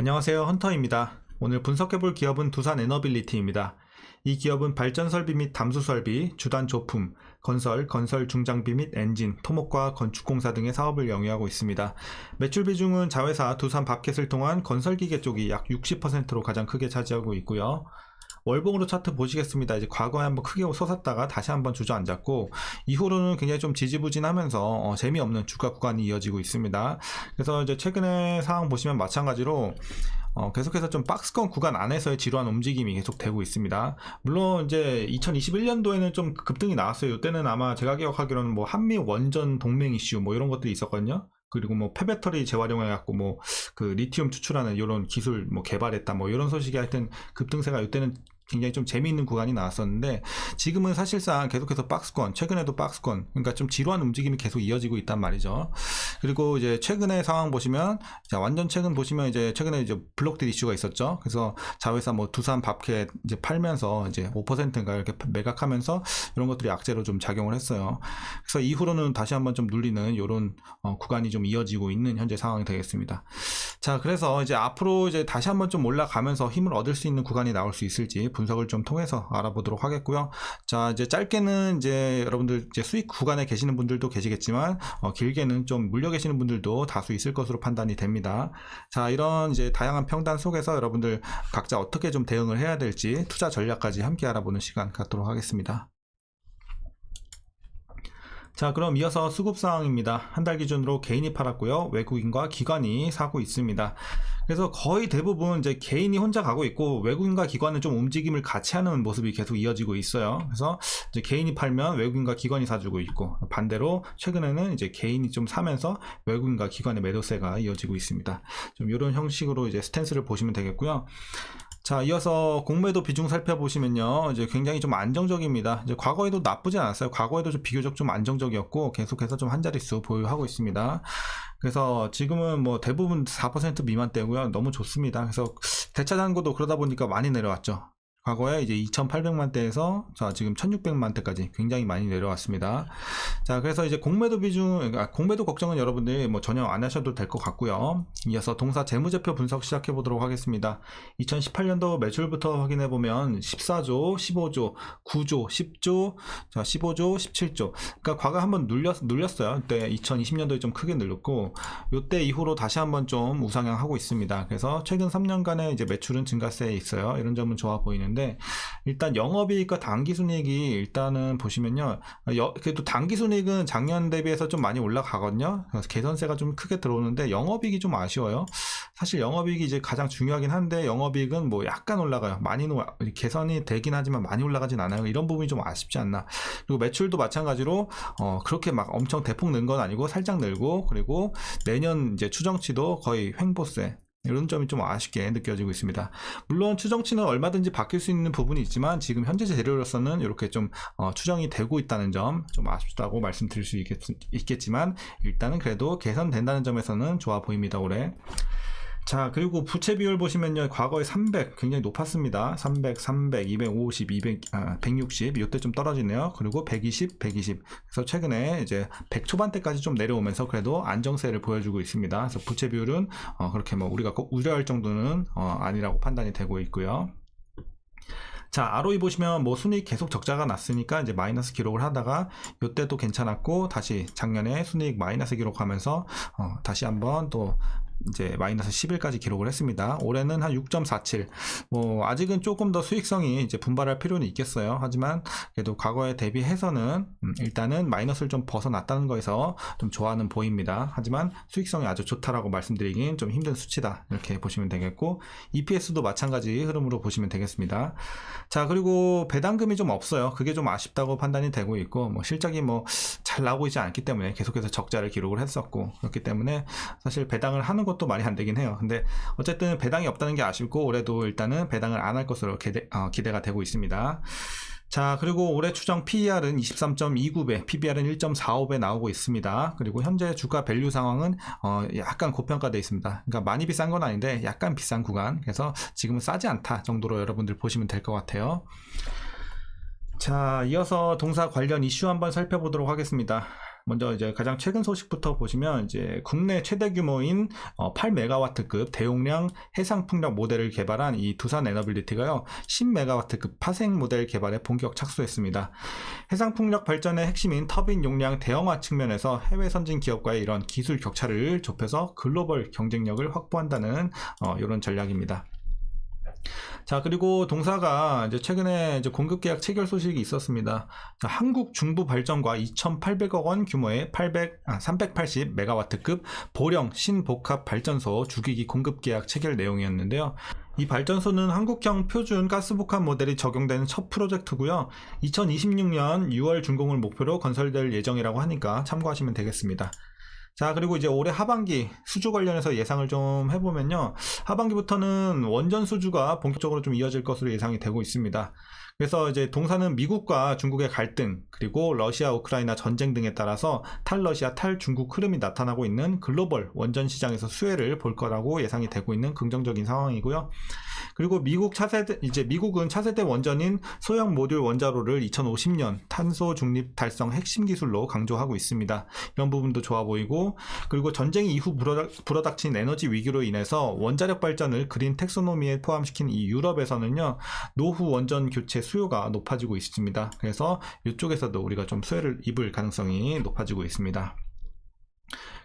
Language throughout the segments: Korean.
안녕하세요, 헌터입니다. 오늘 분석해볼 기업은 두산에너빌리티입니다. 이 기업은 발전설비 및 담수설비, 주단 조품, 건설 중장비 및 엔진, 토목과 건축공사 등의 사업을 영위하고 있습니다. 매출 비중은 자회사 두산 밥켓을 통한 건설기계 쪽이 약 60%로 가장 크게 차지하고 있고요. 월봉으로 차트 보시겠습니다. 이제 과거에 한번 크게 솟았다가 다시 한번 주저앉았고 이후로는 굉장히 좀 지지부진하면서 재미없는 주가 구간이 이어지고 있습니다. 그래서 이제 최근에 상황 보시면 마찬가지로 계속해서 좀 박스권 구간 안에서의 지루한 움직임이 계속되고 있습니다. 물론 이제 2021년도에는 좀 급등이 나왔어요. 이때는 아마 제가 기억하기로는 뭐 한미 원전 동맹 이슈 뭐 이런 것들이 있었거든요. 그리고 뭐 폐배터리 재활용해갖고 뭐 그 리튬 추출하는 이런 기술 뭐 개발했다 뭐 이런 소식이 하여튼 급등세가 이때는 굉장히 좀 재미있는 구간이 나왔었는데 지금은 사실상 계속해서 박스권, 최근에도 박스권, 그러니까 좀 지루한 움직임이 계속 이어지고 있단 말이죠. 그리고 이제 최근의 상황 보시면, 자, 완전 최근 보시면 이제 최근에 이제 블록딜 이슈가 있었죠. 그래서 자회사 뭐 두산 밥켓 이제 팔면서 이제 5%인가 이렇게 매각하면서 이런 것들이 악재로 좀 작용을 했어요. 그래서 이후로는 다시 한번 좀 눌리는 이런 구간이 좀 이어지고 있는 현재 상황이 되겠습니다. 자, 그래서 이제 앞으로 이제 다시 한번 좀 올라가면서 힘을 얻을 수 있는 구간이 나올 수 있을지 분석을 좀 통해서 알아보도록 하겠고요. 자, 이제 짧게는 이제 여러분들 이제 수익 구간에 계시는 분들도 계시겠지만 길게는 좀 물려 계시는 분들도 다수 있을 것으로 판단이 됩니다. 자, 이런 이제 다양한 평단 속에서 여러분들 각자 어떻게 좀 대응을 해야 될지 투자 전략까지 함께 알아보는 시간 갖도록 하겠습니다. 자, 그럼 이어서 수급 상황입니다. 한 달 기준으로 개인이 팔았고요. 외국인과 기관이 사고 있습니다. 그래서 거의 대부분 이제 개인이 혼자 가고 있고 외국인과 기관은 좀 움직임을 같이 하는 모습이 계속 이어지고 있어요. 그래서 이제 개인이 팔면 외국인과 기관이 사주고 있고 반대로 최근에는 이제 개인이 좀 사면서 외국인과 기관의 매도세가 이어지고 있습니다. 좀 이런 형식으로 이제 스탠스를 보시면 되겠고요. 자, 이어서 공매도 비중 살펴보시면요. 이제 굉장히 좀 안정적입니다. 이제 과거에도 나쁘지 않았어요. 과거에도 좀 비교적 좀 안정적이었고 계속해서 좀 한 자릿수 보유하고 있습니다. 그래서 지금은 뭐 대부분 4% 미만대고요. 너무 좋습니다. 그래서 대차 잔고도 그러다 보니까 많이 내려왔죠. 과거에 이제 2,800만대에서 자, 지금 1,600만대까지 굉장히 많이 내려왔습니다. 자, 그래서 이제 공매도 비중, 그러니까 공매도 걱정은 여러분들이 뭐 전혀 안 하셔도 될 것 같고요. 이어서 동사 재무제표 분석 시작해 보도록 하겠습니다. 2018년도 매출부터 확인해 보면 14조, 15조, 9조, 10조, 자, 15조, 17조. 그러니까 과거 한번 눌렸어요. 그때 2020년도에 좀 크게 늘렸고, 요때 이후로 다시 한번 좀 우상향하고 있습니다. 그래서 최근 3년간의 이제 매출은 증가세에 있어요. 이런 점은 좋아 보이는데. 일단 영업이익과 당기순이익이 일단은 보시면요, 그래도 당기순이익은 작년 대비해서 좀 많이 올라가거든요. 그래서 개선세가 좀 크게 들어오는데 영업이익이 좀 아쉬워요. 사실 영업이익이 이제 가장 중요하긴 한데 영업이익은 뭐 약간 올라가요. 많이는 개선이 되긴 하지만 많이 올라가진 않아요. 이런 부분이 좀 아쉽지 않나. 그리고 매출도 마찬가지로 그렇게 막 엄청 대폭 는 건 아니고 살짝 늘고, 그리고 내년 이제 추정치도 거의 횡보세, 이런 점이 좀 아쉽게 느껴지고 있습니다. 물론 추정치는 얼마든지 바뀔 수 있는 부분이 있지만 지금 현재 재료로서는 이렇게 좀 추정이 되고 있다는 점 좀 아쉽다고 말씀드릴 수 있겠지만 일단은 그래도 개선된다는 점에서는 좋아 보입니다, 올해. 자, 그리고 부채 비율 보시면요, 과거에 300 굉장히 높았습니다. 300, 250, 160 이때 좀 떨어지네요. 그리고 120. 그래서 최근에 이제 100 초반대까지 좀 내려오면서 그래도 안정세를 보여주고 있습니다. 그래서 부채 비율은 그렇게 뭐 우리가 꼭 우려할 정도는 아니라고 판단이 되고 있고요. 자, ROE 보시면 뭐 순이익 계속 적자가 났으니까 이제 마이너스 기록을 하다가 이때도 괜찮았고 다시 작년에 순이익 마이너스 기록하면서 다시 한번 또 이제 마이너스 11까지 기록을 했습니다. 올해는 한 6.47. 뭐 아직은 조금 더 수익성이 이제 분발할 필요는 있겠어요. 하지만 그래도 과거에 대비해서는 일단은 마이너스를 좀 벗어났다는 거에서 좀 좋아는 보입니다. 하지만 수익성이 아주 좋다라고 말씀드리긴 좀 힘든 수치다, 이렇게 보시면 되겠고, EPS도 마찬가지 흐름으로 보시면 되겠습니다. 자, 그리고 배당금이 좀 없어요. 그게 좀 아쉽다고 판단이 되고 있고, 뭐 실적이 뭐 잘 나오고 있지 않기 때문에 계속해서 적자를 기록을 했었고, 그렇기 때문에 사실 배당을 하는 것도 말이 안 되긴 해요. 근데 어쨌든 배당이 없다는 게 아쉽고 올해도 일단은 배당을 안 할 것으로 기대가 되고 있습니다. 자, 그리고 올해 추정 PER은 23.29배, PBR은 1.45배 나오고 있습니다. 그리고 현재 주가 밸류 상황은 약간 고평가되어 있습니다. 그러니까 많이 비싼 건 아닌데 약간 비싼 구간, 그래서 지금은 싸지 않다 정도로 여러분들 보시면 될 것 같아요. 자, 이어서 동사 관련 이슈 한번 살펴보도록 하겠습니다. 먼저 이제 가장 최근 소식부터 보시면 이제 국내 최대 규모인 8메가와트급 대용량 해상 풍력 모델을 개발한 이 두산 에너빌리티가요 10메가와트급 파생 모델 개발에 본격 착수했습니다. 해상 풍력 발전의 핵심인 터빈 용량 대형화 측면에서 해외 선진 기업과의 이런 기술 격차를 좁혀서 글로벌 경쟁력을 확보한다는 이런 전략입니다. 자, 그리고 동사가 이제 최근에 이제 공급 계약 체결 소식이 있었습니다. 자, 한국 중부 발전과 2,800억 원 규모의 380메가와트급 보령 신복합 발전소 주기기 공급 계약 체결 내용이었는데요. 이 발전소는 한국형 표준 가스복합 모델이 적용되는 첫 프로젝트고요. 2026년 6월 준공을 목표로 건설될 예정이라고 하니까 참고하시면 되겠습니다. 자, 그리고 이제 올해 하반기 수주 관련해서 예상을 좀 해보면요. 하반기부터는 원전 수주가 본격적으로 좀 이어질 것으로 예상이 되고 있습니다. 그래서 이제 동사는 미국과 중국의 갈등, 그리고 러시아, 우크라이나 전쟁 등에 따라서 탈러시아, 탈중국 흐름이 나타나고 있는 글로벌 원전 시장에서 수혜를 볼 거라고 예상이 되고 있는 긍정적인 상황이고요. 그리고 미국은 차세대 원전인 소형 모듈 원자로를 2050년 탄소 중립 달성 핵심 기술로 강조하고 있습니다. 이런 부분도 좋아 보이고, 그리고 전쟁 이후 불어닥친 에너지 위기로 인해서 원자력 발전을 그린 텍소노미에 포함시킨 이 유럽에서는요, 노후 원전 교체 수요가 높아지고 있습니다. 그래서 이쪽에서도 우리가 좀 수혜를 입을 가능성이 높아지고 있습니다.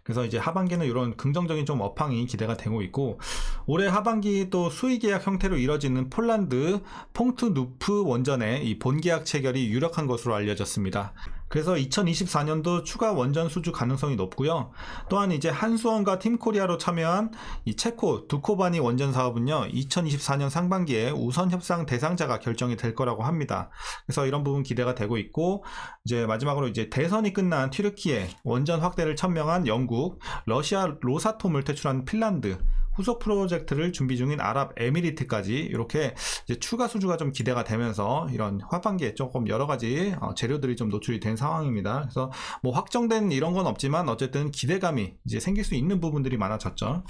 그래서 이제 하반기는 이런 긍정적인 좀 업황이 기대가 되고 있고, 올해 하반기 또 수의 계약 형태로 이뤄지는 폴란드 퐁트누프 원전의 이 본계약 체결이 유력한 것으로 알려졌습니다. 그래서 2024년도 추가 원전 수주 가능성이 높고요. 또한 이제 한수원과 팀코리아로 참여한 이 체코 두코바니 원전 사업은요, 2024년 상반기에 우선 협상 대상자가 결정이 될 거라고 합니다. 그래서 이런 부분 기대가 되고 있고, 이제 마지막으로 이제 대선이 끝난 튀르키예 원전 확대를 천명한 영국, 러시아 로사톰을 퇴출한 핀란드, 후속 프로젝트를 준비 중인 아랍에미리트까지 이렇게 이제 추가 수주가 좀 기대가 되면서 이런 하반기에 조금 여러 가지 재료들이 좀 노출이 된 상황입니다. 그래서 뭐 확정된 이런 건 없지만 어쨌든 기대감이 이제 생길 수 있는 부분들이 많아졌죠.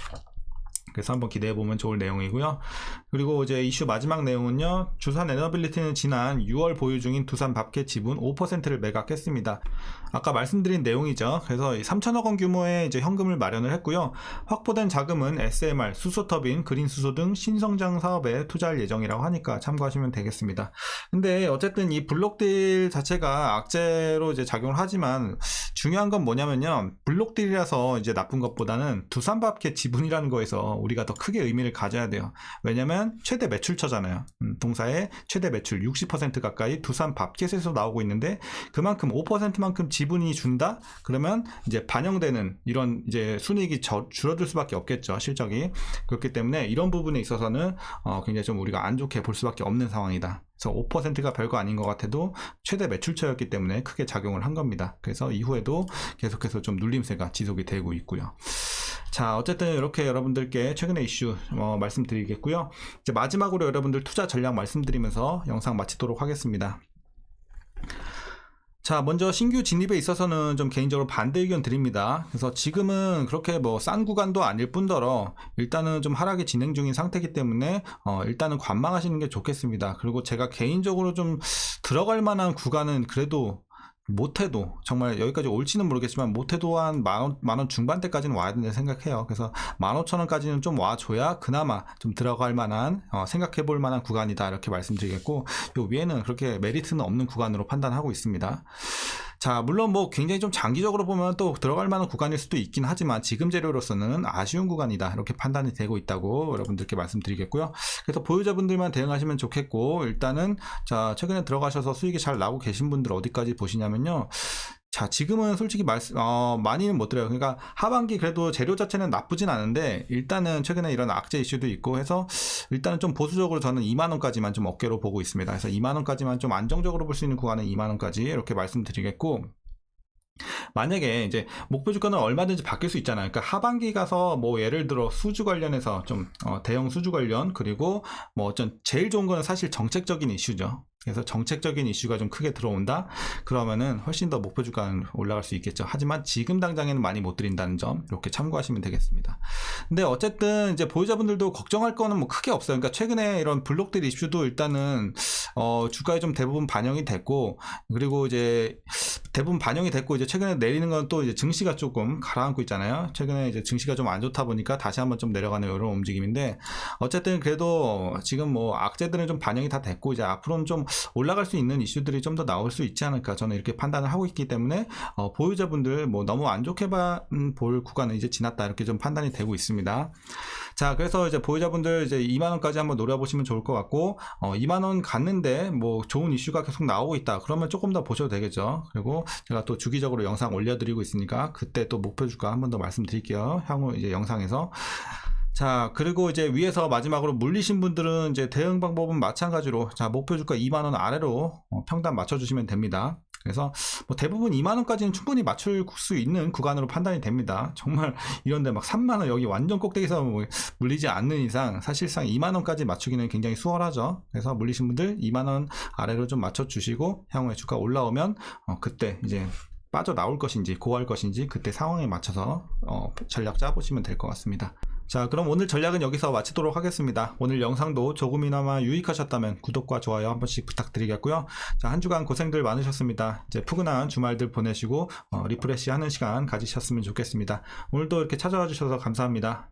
그래서 한번 기대해보면 좋을 내용이고요. 그리고 이제 이슈 마지막 내용은요. 두산 에너빌리티는 지난 6월 보유 중인 두산 밥켓 지분 5%를 매각했습니다. 아까 말씀드린 내용이죠. 그래서 3천억 원 규모의 이제 현금을 마련을 했고요. 확보된 자금은 SMR, 수소터빈, 그린수소 등 신성장 사업에 투자할 예정이라고 하니까 참고하시면 되겠습니다. 근데 어쨌든 이 블록딜 자체가 악재로 이제 작용을 하지만 중요한 건 뭐냐면요. 블록딜이라서 이제 나쁜 것보다는 두산 밥켓 지분이라는 거에서 우리가 더 크게 의미를 가져야 돼요. 왜냐면 최대 매출처잖아요. 동사의 최대 매출 60% 가까이 두산 밥켓에서 나오고 있는데 그만큼 5%만큼 지분이 준다? 그러면 이제 반영되는 이런 이제 순이익이 줄어들 수밖에 없겠죠. 실적이. 그렇기 때문에 이런 부분에 있어서는 굉장히 좀 우리가 안 좋게 볼 수밖에 없는 상황이다. 그래서 5%가 별거 아닌 것 같아도 최대 매출처였기 때문에 크게 작용을 한 겁니다. 그래서 이후에도 계속해서 좀 눌림세가 지속이 되고 있고요. 자, 어쨌든 이렇게 여러분들께 최근의 이슈 말씀드리겠고요. 이제 마지막으로 여러분들 투자 전략 말씀드리면서 영상 마치도록 하겠습니다. 자, 먼저 신규 진입에 있어서는 좀 개인적으로 반대 의견 드립니다. 그래서 지금은 그렇게 뭐 싼 구간도 아닐 뿐더러 일단은 좀 하락이 진행 중인 상태이기 때문에 일단은 관망하시는 게 좋겠습니다. 그리고 제가 개인적으로 좀 들어갈 만한 구간은 그래도 못해도 정말 여기까지 올지는 모르겠지만 못해도 한 만원 중반대까지는 와야 된다고 생각해요. 그래서 15,000원까지는 좀 와줘야 그나마 좀 들어갈 만한 생각해 볼 만한 구간이다 이렇게 말씀드리겠고, 요 위에는 그렇게 메리트는 없는 구간으로 판단하고 있습니다. 자, 물론 뭐 굉장히 좀 장기적으로 보면 또 들어갈 만한 구간일 수도 있긴 하지만 지금 재료로서는 아쉬운 구간이다 이렇게 판단이 되고 있다고 여러분들께 말씀드리겠고요. 그래서 보유자분들만 대응하시면 좋겠고, 일단은 자, 최근에 들어가셔서 수익이 잘 나고 계신 분들 어디까지 보시냐면요. 자, 지금은 솔직히 많이는 못 들어요. 그러니까 하반기 그래도 재료 자체는 나쁘진 않은데 일단은 최근에 이런 악재 이슈도 있고 해서 일단은 좀 보수적으로 저는 2만원까지만 좀 어깨로 보고 있습니다. 그래서 2만원까지만 좀 안정적으로 볼 수 있는 구간은 2만원까지 이렇게 말씀드리겠고, 만약에 이제 목표 주가는 얼마든지 바뀔 수 있잖아요. 그러니까 하반기 가서 뭐 예를 들어 수주 관련해서 좀 대형 수주 관련, 그리고 뭐 어쩐 제일 좋은 거는 사실 정책적인 이슈죠. 그래서 정책적인 이슈가 좀 크게 들어온다? 그러면은 훨씬 더 목표 주가는 올라갈 수 있겠죠. 하지만 지금 당장에는 많이 못 드린다는 점 이렇게 참고하시면 되겠습니다. 근데 어쨌든 이제 보유자분들도 걱정할 거는 뭐 크게 없어요. 그러니까 최근에 이런 블록들 이슈도 일단은 주가에 좀 대부분 반영이 됐고, 그리고 이제 대부분 반영이 됐고, 이제 최근에 내리는 건 또 이제 증시가 조금 가라앉고 있잖아요. 최근에 이제 증시가 좀 안 좋다 보니까 다시 한번 좀 내려가는 이런 움직임인데, 어쨌든 그래도 지금 뭐 악재들은 좀 반영이 다 됐고, 이제 앞으로는 좀 올라갈 수 있는 이슈들이 좀 더 나올 수 있지 않을까, 저는 이렇게 판단을 하고 있기 때문에 보유자분들 뭐 너무 안 좋게 볼 구간은 이제 지났다, 이렇게 좀 판단이 되고 있습니다. 자, 그래서 이제 보유자분들 이제 2만원까지 한번 노려보시면 좋을 것 같고, 2만원 갔는데 뭐 좋은 이슈가 계속 나오고 있다, 그러면 조금 더 보셔도 되겠죠. 그리고 제가 또 주기적으로 영상 올려드리고 있으니까 그때 또 목표 주가 한 번 더 말씀드릴게요, 향후 이제 영상에서. 자, 그리고 이제 위에서 마지막으로 물리신 분들은 이제 대응 방법은 마찬가지로, 자, 목표 주가 2만원 아래로 평단 맞춰주시면 됩니다. 그래서 뭐 대부분 2만원까지는 충분히 맞출 수 있는 구간으로 판단이 됩니다. 정말 이런데 막 3만원 여기 완전 꼭대기에서 뭐 물리지 않는 이상 사실상 2만원까지 맞추기는 굉장히 수월하죠. 그래서 물리신 분들 2만원 아래로 좀 맞춰주시고, 향후에 주가 올라오면 그때 이제 빠져나올 것인지 고할 것인지 그때 상황에 맞춰서 전략 짜보시면 될 것 같습니다. 자, 그럼 오늘 전략은 여기서 마치도록 하겠습니다. 오늘 영상도 조금이나마 유익하셨다면 구독과 좋아요 한 번씩 부탁드리겠고요. 자, 한 주간 고생들 많으셨습니다. 이제 푸근한 주말들 보내시고 리프레시 하는 시간 가지셨으면 좋겠습니다. 오늘도 이렇게 찾아와 주셔서 감사합니다.